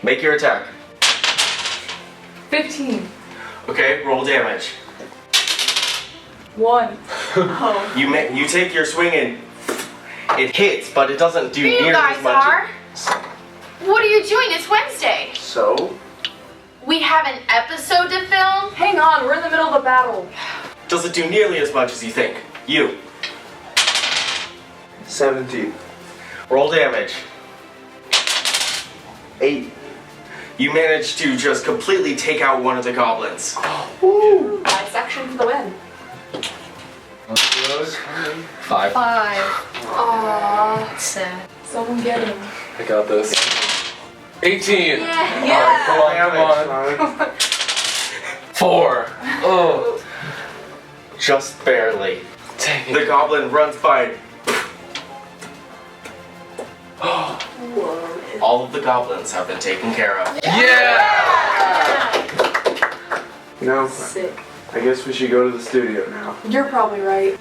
Make your attack. 15. Okay, roll damage. 1. Oh. You take your swing and it hits, but it doesn't do nearly You guys as much. are? What are you doing? It's Wednesday. So? We have an episode to film? Hang on, we're in the middle of a battle. Doesn't do nearly as much as you think. You. 17. Roll damage. 8. You manage to just completely take out one of the goblins. Woo! Dissection for the win. 5. 5. Aww. Sad. Someone get him. I got this. 18. Yeah. Come on. 4. Oh. Just barely. Dang it. The goblin runs by. All of the goblins have been taken care of. Yeah! You know, Sick. I guess we should go to the studio now. You're probably right.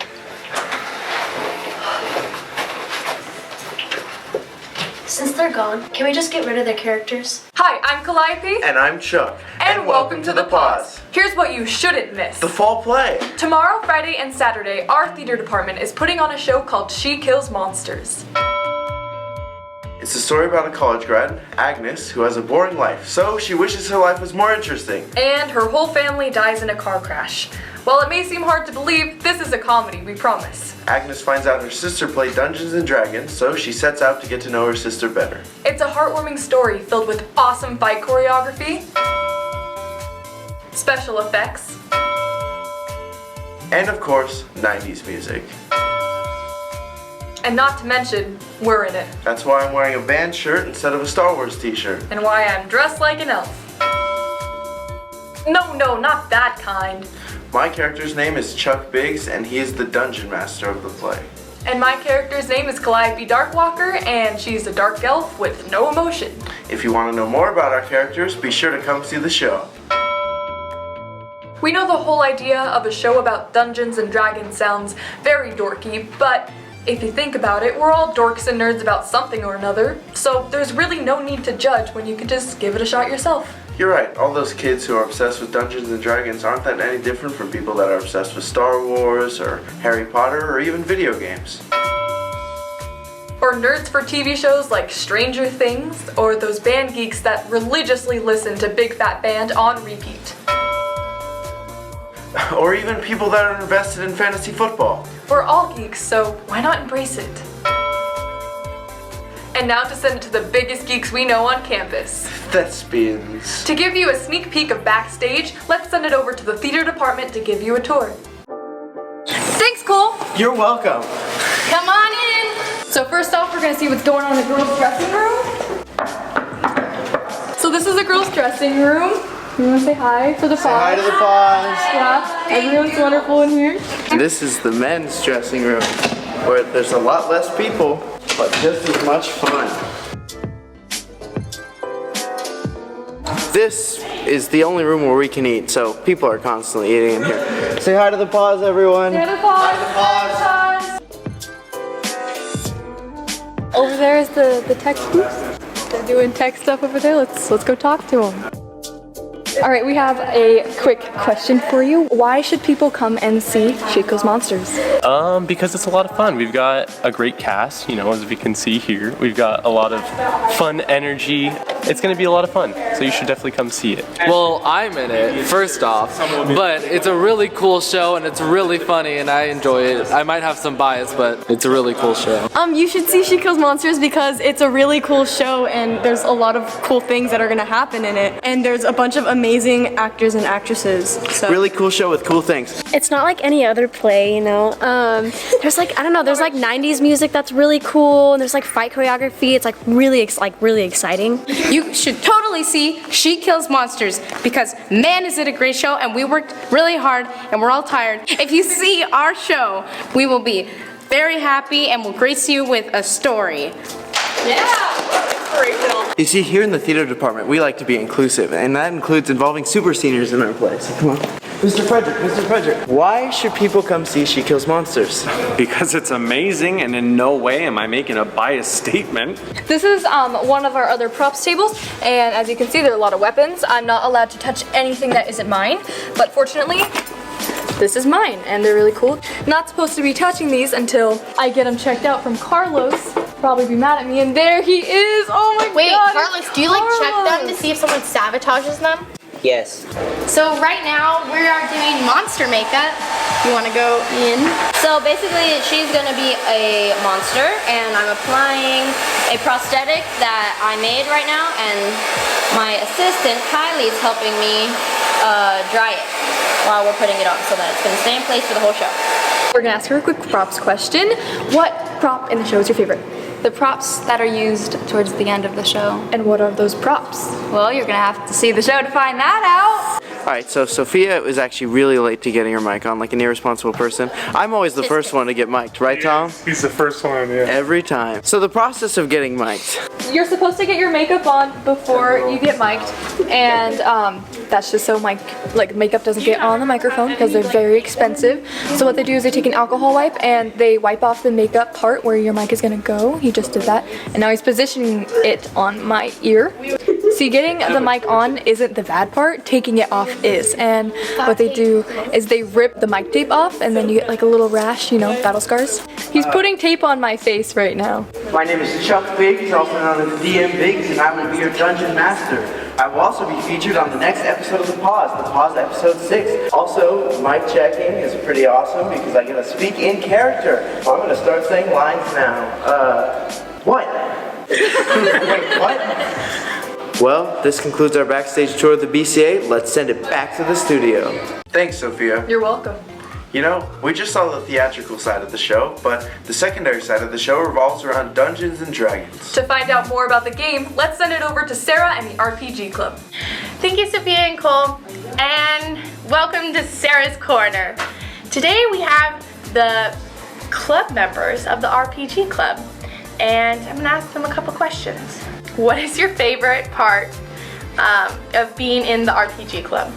Since they're gone, can we just get rid of their characters? Hi, I'm Calliope. And I'm Chuck. And welcome to the Pawse. Here's what you shouldn't miss. The fall play. Tomorrow, Friday, and Saturday, our theater department is putting on a show called She Kills Monsters. It's a story about a college grad, Agnes, who has a boring life, so she wishes her life was more interesting. And her whole family dies in a car crash. While it may seem hard to believe, this is a comedy, we promise. Agnes finds out her sister played Dungeons and Dragons, so she sets out to get to know her sister better. It's a heartwarming story filled with awesome fight choreography, special effects, And of course, 90s music. and not to mention, we're in it. That's why I'm wearing a band shirt instead of a Star Wars t-shirt. And why I'm dressed like an elf. No, not that kind. My character's name is Chuck Biggs, and he is the dungeon master of the play. And my character's name is Calliope Darkwalker, and she's a dark elf with no emotion. If you want to know more about our characters, be sure to come see the show. We know the whole idea of a show about Dungeons and Dragons sounds very dorky, but if you think about it, we're all dorks and nerds about something or another, so there's really no need to judge when you can just give it a shot yourself. You're right, all those kids who are obsessed with Dungeons and Dragons aren't that any different from people that are obsessed with Star Wars or Harry Potter or even video games. Or nerds for TV shows like Stranger Things, or those band geeks that religiously listen to Big Fat Band on repeat. Or even people that are invested in fantasy football. We're all geeks, so why not embrace it? And now to send it to the biggest geeks we know on campus. Thespians. To give you a sneak peek of backstage, let's send it over to the theater department to give you a tour. Thanks, Cole! You're welcome. Come on in. So first off, we're gonna see what's going on in the girls' dressing room. So this is the girls' dressing room. You wanna say hi for the Pawse? Hi to the Pawse. Yeah, everyone's wonderful in here. This is the men's dressing room, where there's a lot less people, but just as much fun. This is the only room where we can eat, so people are constantly eating in here. Say hi to the Pawse, everyone. Say hi to the Pawse. Over there is the tech booth. They're doing tech stuff over there. Let's go talk to them. All right, we have a quick question for you. Why should people come and see She Kills Monsters? Because it's a lot of fun. We've got a great cast, as we can see here. We've got a lot of fun energy. It's gonna be a lot of fun, so you should definitely come see it. Well, I'm in it, first off, but it's a really cool show and it's really funny and I enjoy it. I might have some bias, but it's a really cool show. You should see She Kills Monsters because it's a really cool show and there's a lot of cool things that are gonna happen in it. And there's a bunch of amazing actors and actresses. So. Really cool show with cool things. It's not like any other play, There's there's like 90s music that's really cool, and there's like fight choreography. It's like really exciting. You should totally see She Kills Monsters because man is it a great show and we worked really hard and we're all tired. If you see our show, we will be very happy and will grace you with a story. Yeah, inspirational. You see, here in the theater department, we like to be inclusive, and that includes involving super seniors in our play. So come on. Mr. Frederick, why should people come see She Kills Monsters? Because it's amazing, and in no way am I making a biased statement. This is one of our other props tables, and as you can see, there are a lot of weapons. I'm not allowed to touch anything that isn't mine, but fortunately, this is mine, and they're really cool. Not supposed to be touching these until I get them checked out from Carlos. Probably be mad at me, and there he is. Oh my god. Wait, Carlos, do you like check them to see if someone sabotages them? Yes. So right now we are doing monster makeup. You want to go in? So basically, she's gonna be a monster, and I'm applying a prosthetic that I made right now, and my assistant Kylie's helping me dry it while we're putting it on, so that it's gonna stay in place for the whole show. We're gonna ask her a quick props question. What prop in the show is your favorite? The props that are used towards the end of the show. And what are those props? Well, you're gonna have to see the show to find that out. Alright, so Sophia was actually really late to getting her mic on, like an irresponsible person. I'm always the first one to get mic'd, right Tom? He's the first one, yeah. Every time. So the process of getting mic'd. You're supposed to get your makeup on before you get mic'd, and that's just so makeup doesn't get on the microphone because they're very expensive. So what they do is they take an alcohol wipe and they wipe off the makeup part where your mic is gonna go. He just did that, and now he's positioning it on my ear. See, getting the mic on isn't the bad part, taking it off is. And what they do is they rip the mic tape off, and then you get like a little rash, you know, battle scars. He's putting tape on my face right now. My name is Chuck Biggs, also known as DM Biggs, and I will be your dungeon master. I will also be featured on the next episode of the Pawse episode 6. Also, mic checking is pretty awesome because I get to speak in character. So I'm going to start saying lines now. What? Wait, what? Well, this concludes our backstage tour of the BCA. Let's send it back to the studio. Thanks, Sophia. You're welcome. You know, we just saw the theatrical side of the show, but the secondary side of the show revolves around Dungeons and Dragons. To find out more about the game, let's send it over to Sarah and the RPG Club. Thank you, Sophia and Cole, and welcome to Sarah's Corner. Today we have the club members of the RPG Club, and I'm gonna ask them a couple questions. What is your favorite part of being in the RPG Club?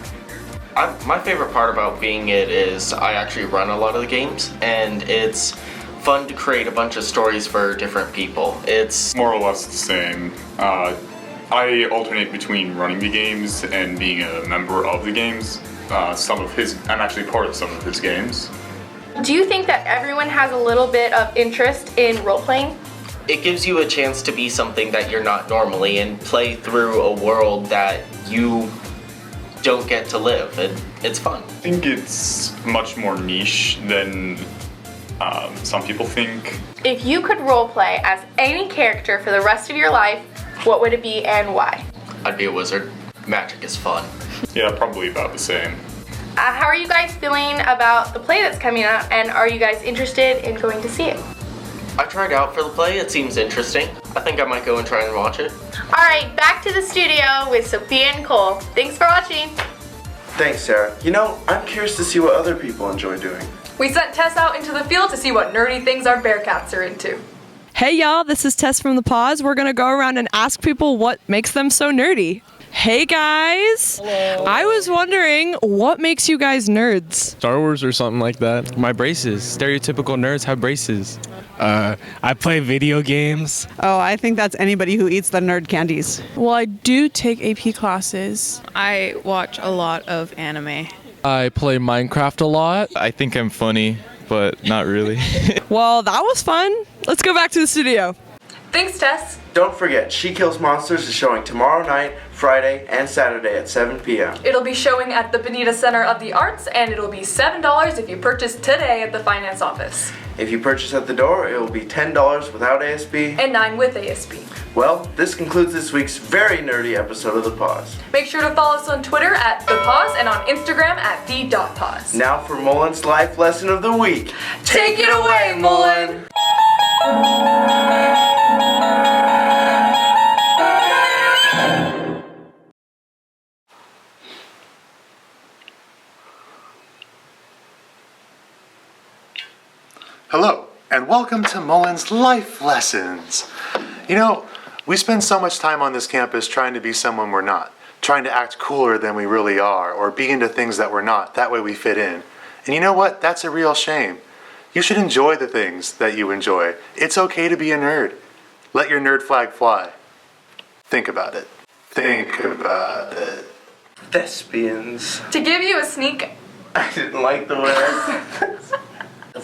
My favorite part about being it is I actually run a lot of the games, and it's fun to create a bunch of stories for different people. It's more or less the same. I alternate between running the games and being a member of the games. I'm actually part of some of his games. Do you think that everyone has a little bit of interest in role-playing? It gives you a chance to be something that you're not normally and play through a world that you don't get to live. It's fun. I think it's much more niche than some people think. If you could role-play as any character for the rest of your life, what would it be and why? I'd be a wizard. Magic is fun. Yeah, probably about the same. How are you guys feeling about the play that's coming out, and are you guys interested in going to see it? I tried out for the play. It seems interesting. I think I might go and try and watch it. Alright, back to the studio with Sophia and Cole. Thanks for watching. Thanks, Sarah. You know, I'm curious to see what other people enjoy doing. We sent Tess out into the field to see what nerdy things our Bearcats are into. Hey y'all, this is Tess from the Pawse. We're gonna go around and ask people what makes them so nerdy. Hey guys! Hello. I was wondering, what makes you guys nerds? Star Wars or something like that. My braces. Stereotypical nerds have braces. I play video games. Oh, I think that's anybody who eats the nerd candies. Well, I do take AP classes. I watch a lot of anime. I play Minecraft a lot. I think I'm funny, but not really. Well, that was fun. Let's go back to the studio. Thanks, Tess. Don't forget, She Kills Monsters is showing tomorrow night, Friday, and Saturday at 7 p.m. It'll be showing at the Bonita Center of the Arts, and it'll be $7 if you purchase today at the finance office. If you purchase at the door, it will be $10 without ASB. And $9 with ASB. Well, this concludes this week's very nerdy episode of The Pawse. Make sure to follow us on Twitter at The Pawse and on Instagram at The.Pawse. Now for Mullen's life lesson of the week. Take it away, Mullen! Hello, and welcome to Mullen's Life Lessons. You know, we spend so much time on this campus trying to be someone we're not. trying to act cooler than we really are, or be into things that we're not. That way we fit in. And you know what? That's a real shame. You should enjoy the things that you enjoy. It's okay to be a nerd. Let your nerd flag fly. Think about it. Think about it. Thespians. To give you a sneak. I didn't like the way I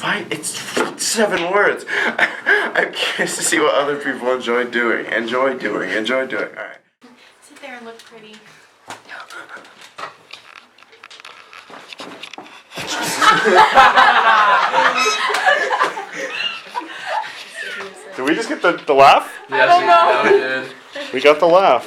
Why? It's 7 words. I'm curious to see what other people enjoy doing. Enjoy doing. Alright. Sit there and look pretty. Did we just get the laugh? Yes, we did. We got the laugh.